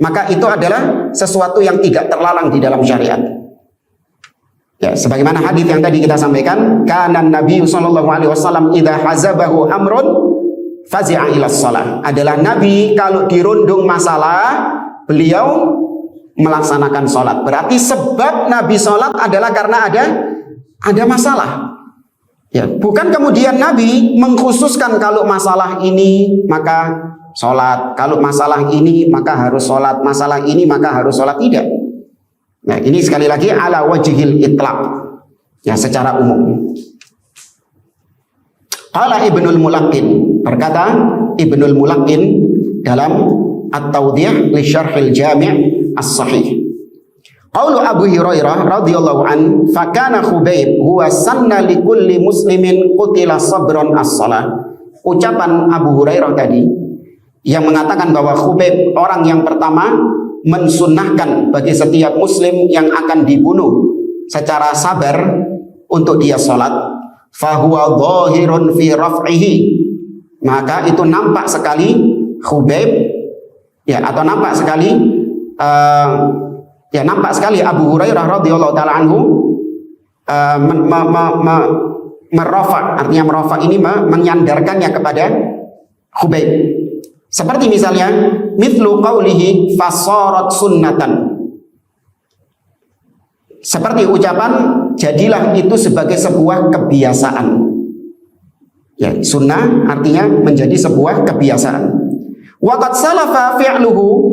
maka itu adalah sesuatu yang tidak terlarang di dalam syariat. Ya, sebagaimana hadis yang tadi kita sampaikan, kana Nabi sallallahu alaihi wasallam idza hazabahu amrun fazi'a ila shalah. Adalah Nabi kalau dirundung masalah, beliau melaksanakan sholat. Berarti sebab Nabi sholat adalah karena ada masalah. Ya, bukan kemudian Nabi mengkhususkan kalau masalah ini maka sholat, kalau masalah ini maka harus sholat, masalah ini maka harus sholat, tidak. Nah, ini sekali lagi ala wajhil itlaq, ya, secara umum. Qala Ibnul Mulaqqin, berkata Ibnul Mulaqqin dalam At-Tawdih li Syarhil Jami' As-Sahih. Qaulu Abu Hurairah radhiyallahu an, fa kana Khubayb huwa sanna li kulli muslimin qutila sabran as-shalah. Ucapan Abu Hurairah tadi yang mengatakan bahwa Khubayb orang yang pertama mensunnahkan bagi setiap muslim yang akan dibunuh secara sabar untuk dia sholat, fahuwa dhahirun fi raf'ihi, maka itu nampak sekali Khubayb, ya, atau nampak sekali nampak sekali Abu Hurairah radhiyallahu taala anhu merafa, artinya merafa ini menyandarkannya kepada Khubayb. Seperti misalnya mithlu qawlihi fasarat sunnatan. Seperti ucapan jadilah itu sebagai sebuah kebiasaan. Ya, sunnah artinya menjadi sebuah kebiasaan. Wa qad salafa fi'luhu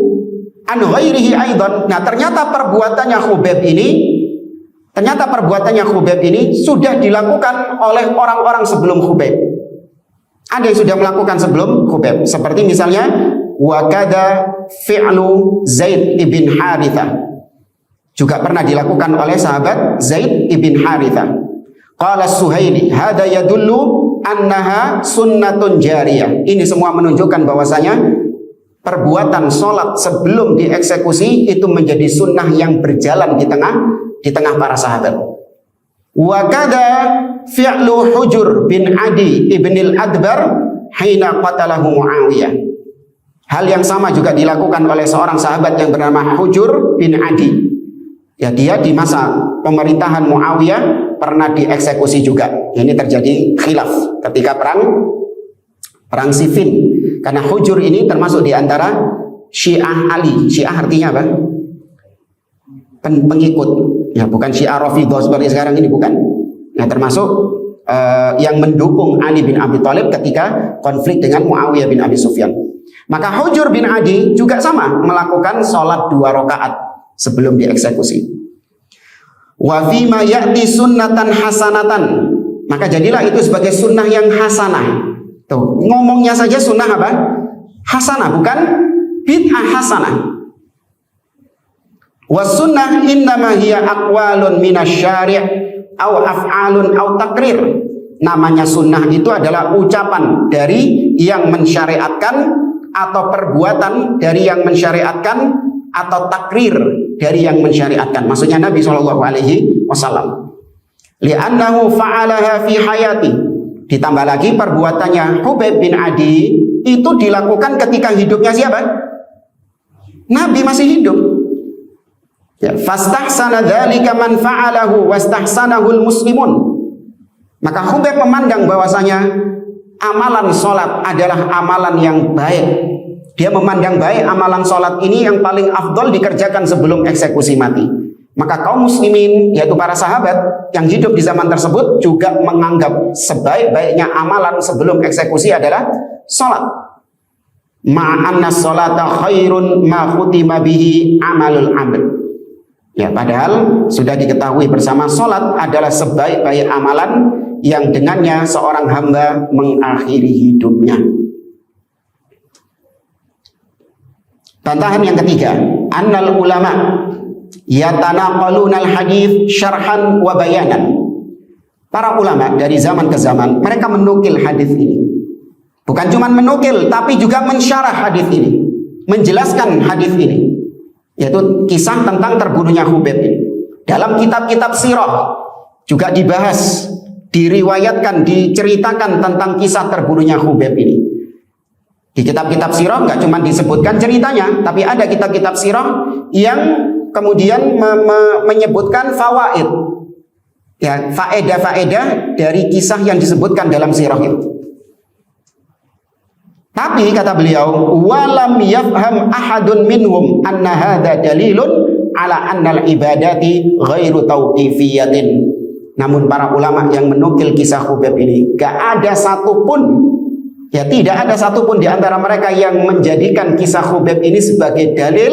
an ghairihi aidan. Nah, ternyata perbuatannya Khubayb ini sudah dilakukan oleh orang-orang sebelum Khubayb. Ada yang sudah melakukan sebelum Khubayb, seperti misalnya wa kada fi'lu Zaid ibn Harithah, juga pernah dilakukan oleh sahabat Zaid ibn Harithah. Qala Suhaili hadza yadullu annaha sunnatun jariyah. Ini semua menunjukkan bahwasanya perbuatan sholat sebelum dieksekusi itu menjadi sunnah yang berjalan di tengah para sahabat. Wa kada fi'lu Hujur bin Adi ibn al-Adbar hina qatalahu Muawiyah. Hal yang sama juga dilakukan oleh seorang sahabat yang bernama Hujur bin Adi. Ya, dia di masa pemerintahan Muawiyah pernah dieksekusi juga. Ini terjadi khilaf ketika perang Siffin. Karena Hujur ini termasuk di antara Syiah Ali. Syiah artinya apa? Pengikut. Ya, bukan Syiah Rafidhah seperti sekarang ini, bukan. Nah, termasuk yang mendukung Ali bin Abi Thalib ketika konflik dengan Muawiyah bin Abi Sufyan. Maka Hujur bin Adi juga sama melakukan sholat 2 rakaat sebelum dieksekusi. Wa fima ya'ti sunnatan hasanatan, maka jadilah itu sebagai sunnah yang hasanah. Tuh, ngomongnya saja sunnah apa? Hasanah, bukan bid'ah hasanah. Wasunnah innama hiya aqwalun minasyari' aw af'alun aw takrir. Namanya sunnah itu adalah ucapan dari yang mensyariatkan, atau perbuatan dari yang mensyariatkan, atau takrir dari yang mensyariatkan. Maksudnya Nabi SAW. Li'annahu fa'alaha fi hayati. Ditambah lagi perbuatannya Khubayb bin Adi itu dilakukan ketika hidupnya siapa? Nabi masih hidup. Ya, fastahsana dzalika man fa'alahu wastahsanahul muslimun. Maka Khubayb memandang bahwasanya amalan sholat adalah amalan yang baik. Dia memandang baik amalan sholat ini yang paling afdol dikerjakan sebelum eksekusi mati. Maka kaum muslimin, yaitu para sahabat yang hidup di zaman tersebut, juga menganggap sebaik-baiknya amalan sebelum eksekusi adalah sholat. Ma'anna sholata khairun ma khutima bihi amalul amr. Ya, padahal sudah diketahui bersama sholat adalah sebaik-baik amalan yang dengannya seorang hamba mengakhiri hidupnya. Bantahan yang ketiga, annal ulama yatanaqaluna al-hadits syarhan wa bayanan. Para ulama dari zaman ke zaman mereka menukil hadis ini. Bukan cuma menukil, tapi juga mensyarah hadis ini, menjelaskan hadis ini, yaitu kisah tentang terbunuhnya Khubayb ini. Dalam kitab-kitab sirah juga dibahas, diriwayatkan, diceritakan tentang kisah terbunuhnya Khubayb ini. Di kitab-kitab sirah nggak cuma disebutkan ceritanya, tapi ada kitab-kitab sirah yang kemudian menyebutkan fawaid, ya, faedah-faedah dari kisah yang disebutkan dalam sirah itu. Tapi kata beliau, walam yafham ahadun minhum anna hadza dalilun ala annal ibadati ghairu tauqifiyatin. Namun para ulama yang menukil kisah Khubayb ini, gak ada satupun, ya tidak ada satupun di antara mereka yang menjadikan kisah Khubayb ini sebagai dalil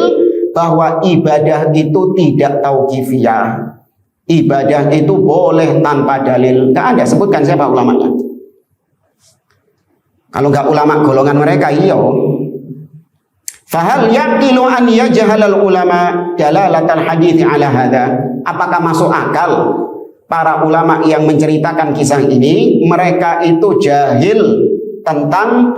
bahwa ibadah itu tidak tauqifiyah. Ibadah itu boleh tanpa dalil. Gak ada, sebutkan siapa ulamanya. Kalau nggak ulama golongan mereka, iya. Fahal yaqilu an yajhalal ulama dalalatal hadits ala hadza? Apakah masuk akal para ulama yang menceritakan kisah ini mereka itu jahil tentang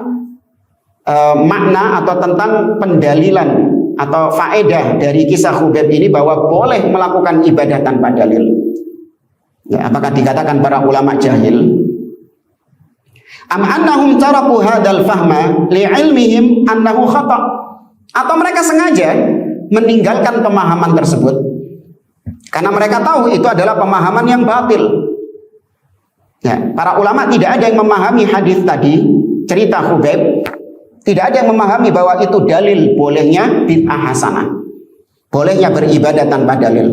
makna atau tentang pendalilan atau faedah dari kisah Khubayb ini bahwa boleh melakukan ibadah tanpa dalil? Ya, apakah dikatakan para ulama jahil? Am annahum taraku hadzal fahma li'ilmihim annahu khata', atau mereka sengaja meninggalkan pemahaman tersebut karena mereka tahu itu adalah pemahaman yang batil. Ya, para ulama tidak ada yang memahami hadis tadi, cerita Khubayb, tidak ada yang memahami bahwa itu dalil bolehnya bid'ah hasanah, bolehnya beribadah tanpa dalil.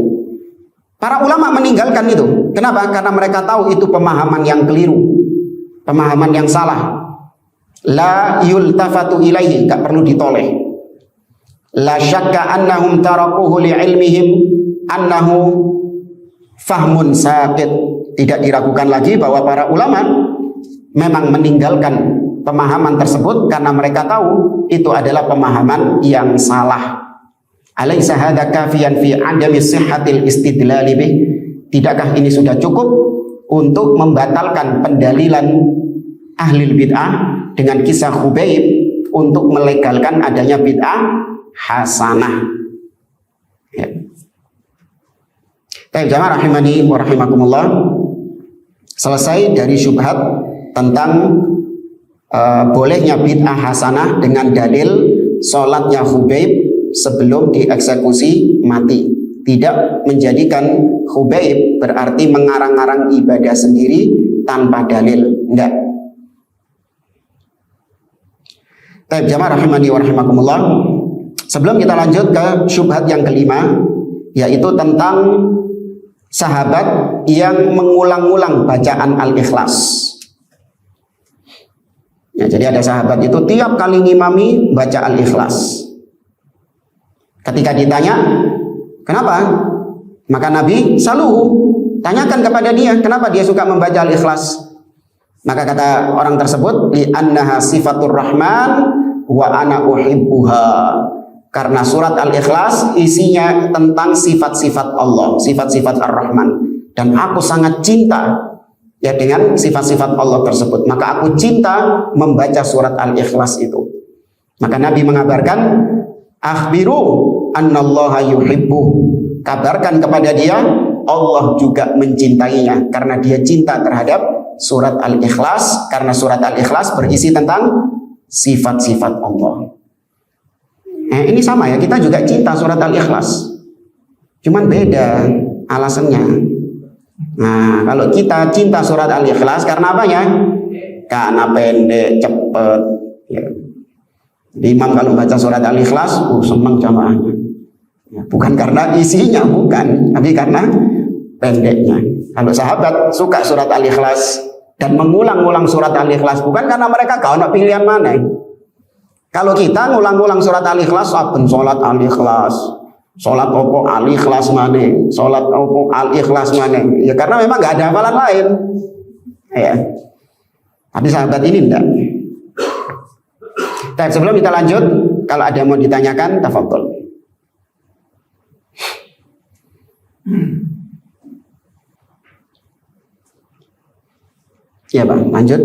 Para ulama meninggalkan itu. Kenapa? Karena mereka tahu itu pemahaman yang keliru, pemahaman yang salah. La yultafatu ilaihi, gak perlu ditoleh. La syakka annahum tarakuhu li'ilmihim annahu fahmun saqit. Tidak diragukan lagi bahwa para ulama memang meninggalkan pemahaman tersebut karena mereka tahu itu adalah pemahaman yang salah. Alaysa hadza kafiyan fi adami sihhatil istidlal bih? Tidakkah ini sudah cukup untuk membatalkan pendalilan ahli bid'ah dengan kisah Khubayb untuk melegalkan adanya bid'ah hasanah? Ya. Baik, jamaah rahimani wa rahimakumullah. Selesai dari syubhat tentang bolehnya bid'ah hasanah dengan dalil sholatnya Khubayb sebelum dieksekusi mati. Tidak menjadikan Khubayb berarti mengarang-arang ibadah sendiri tanpa dalil. Enggak. Baik, jamaah rahimani wa rahimakumullah. Sebelum kita lanjut ke syubhat yang kelima, yaitu tentang sahabat yang mengulang-ulang bacaan Al-Ikhlas. Ya, jadi ada sahabat itu tiap kali ngimami baca Al-Ikhlas. Ketika ditanya, kenapa? Maka Nabi saluhu, tanyakan kepada dia, kenapa dia suka membaca Al-Ikhlas? Maka kata orang tersebut, li annaha sifatur rahman wa ana uhibbuha. Karena surat Al-Ikhlas isinya tentang sifat-sifat Allah, sifat-sifat Ar-Rahman, dan aku sangat cinta ya dengan sifat-sifat Allah tersebut. Maka aku cinta membaca surat Al-Ikhlas itu. Maka Nabi mengabarkan, akhbiru annallaha yuhibbu. Kabarkan kepada dia, Allah juga mencintainya karena dia cinta terhadap surat Al-Ikhlas, karena surat Al-Ikhlas berisi tentang sifat-sifat Allah. Ini sama ya, kita juga cinta surat Al-Ikhlas, cuman beda alasannya. Nah, kalau kita cinta surat Al-Ikhlas karena apanya? Karena pendek, cepet ya. Imam kalau baca surat Al-Ikhlas, senang jamaahnya ya, bukan karena isinya, bukan, tapi karena pendeknya. Kalau sahabat suka surat Al-Ikhlas dan mengulang-ulang surat Al-Ikhlas, bukan karena mereka gak ada pilihan mana. Kalau kita ngulang-ulang surat Al-Ikhlas, saben sholat Al-Ikhlas, sholat opo Al-Ikhlas mana, sholat opo Al-Ikhlas mana, ya karena memang gak ada hafalan lain ya. Tapi sahabat ini enggak. Tapi sebelum kita lanjut, kalau ada yang mau ditanyakan, tafadhol. Ya Pak, lanjut.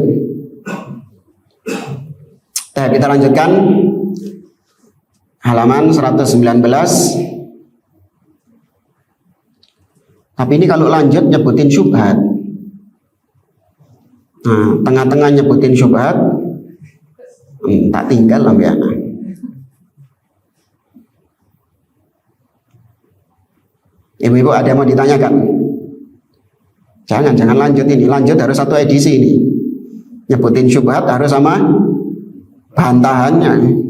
Kita lanjutkan halaman 119. Tapi ini kalau lanjut nyebutin syubhat. Nah, tengah-tengah nyebutin syubhat, tak tinggal lah ya. Ibu-ibu ada yang mau ditanyakan? Jangan lanjut ini. Lanjut harus satu edisi ini. Nyebutin syubhat harus sama bantahannya.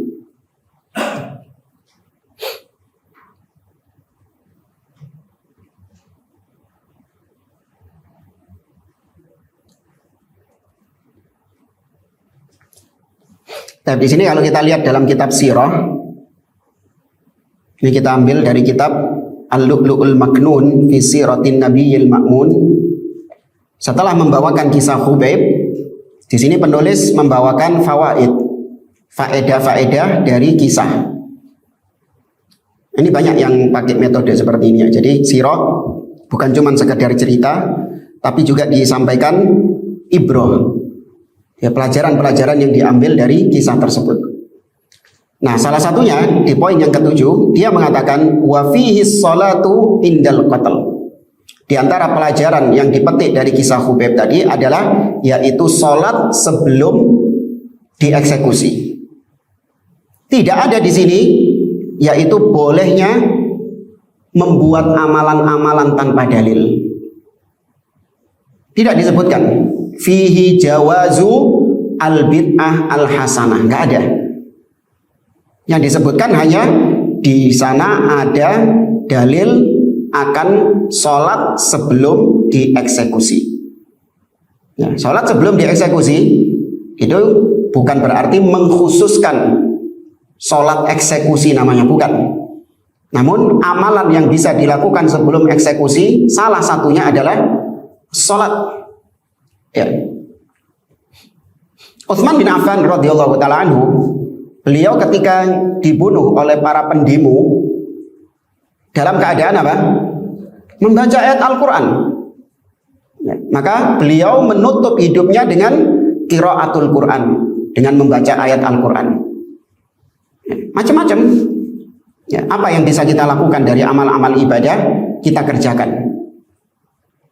Tapi di sini kalau kita lihat dalam kitab sirah, ini kita ambil dari kitab Al-Lu'lu'ul Maknun fi Siratin Nabiyil Ma'mun. Setelah membawakan kisah Khubayb, di sini penulis membawakan faedah-faedah dari kisah. Ini banyak yang pakai metode seperti ini ya. Jadi sirah bukan cuma sekedar cerita, tapi juga disampaikan ibroh. Ya, pelajaran-pelajaran yang diambil dari kisah tersebut. Nah, salah satunya di poin yang ke-7, dia mengatakan wa fihi sholatu indal qatl. Di antara pelajaran yang dipetik dari kisah Khubayb tadi adalah yaitu sholat sebelum dieksekusi. Tidak ada di sini yaitu bolehnya membuat amalan-amalan tanpa dalil. Tidak disebutkan fihi jawazu al-bid'ah al-hasanah, enggak ada. Yang disebutkan hanya di sana ada dalil akan sholat sebelum dieksekusi. Ya, sholat sebelum dieksekusi itu bukan berarti mengkhususkan sholat eksekusi namanya, bukan. Namun amalan yang bisa dilakukan sebelum eksekusi salah satunya adalah sholat. Ya. Utsman bin Affan radhiyallahu taala anhu, beliau ketika dibunuh oleh para pendemo dalam keadaan apa? Membaca ayat Al-Quran. Ya, maka beliau menutup hidupnya dengan qiraatul Quran, dengan membaca ayat Al-Quran. Ya, macam-macam. Ya, apa yang bisa kita lakukan dari amal-amal ibadah kita kerjakan.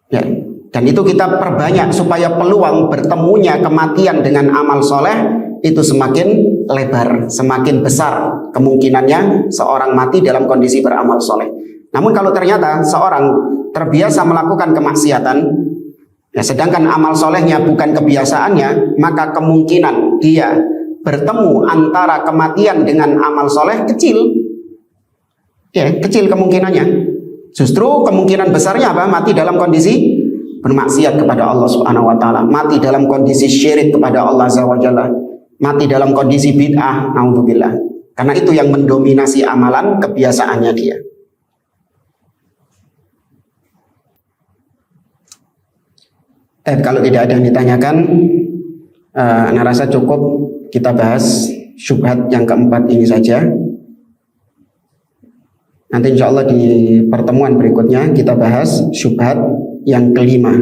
Ya. Dan itu kita perbanyak supaya peluang bertemunya kematian dengan amal soleh itu semakin lebar, semakin besar kemungkinannya seorang mati dalam kondisi beramal soleh. Namun kalau ternyata seorang terbiasa melakukan kemaksiatan, ya, sedangkan amal solehnya bukan kebiasaannya, maka kemungkinan dia bertemu antara kematian dengan amal soleh kecil. Ya, kecil kemungkinannya. Justru kemungkinan besarnya apa? Mati dalam kondisi bermaksiat kepada Allah Subhanahu wa taala, mati dalam kondisi syirik kepada Allah Azza wa Jalla, mati dalam kondisi bid'ah, naudzubillah. Karena itu yang mendominasi amalan kebiasaannya dia. Kalau tidak ada yang ditanyakan, Ana rasa cukup kita bahas syubhat yang keempat ini saja. Nanti insya Allah di pertemuan berikutnya kita bahas syubhat yang kelima.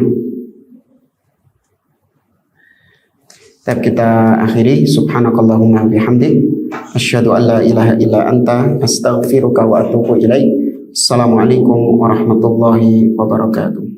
Kita akhiri. Subhanakallahumma bihamdik, asyhadu an la ilaha illa anta, astaghfiruka wa atubu ilaik. Assalamualaikum warahmatullahi wabarakatuh.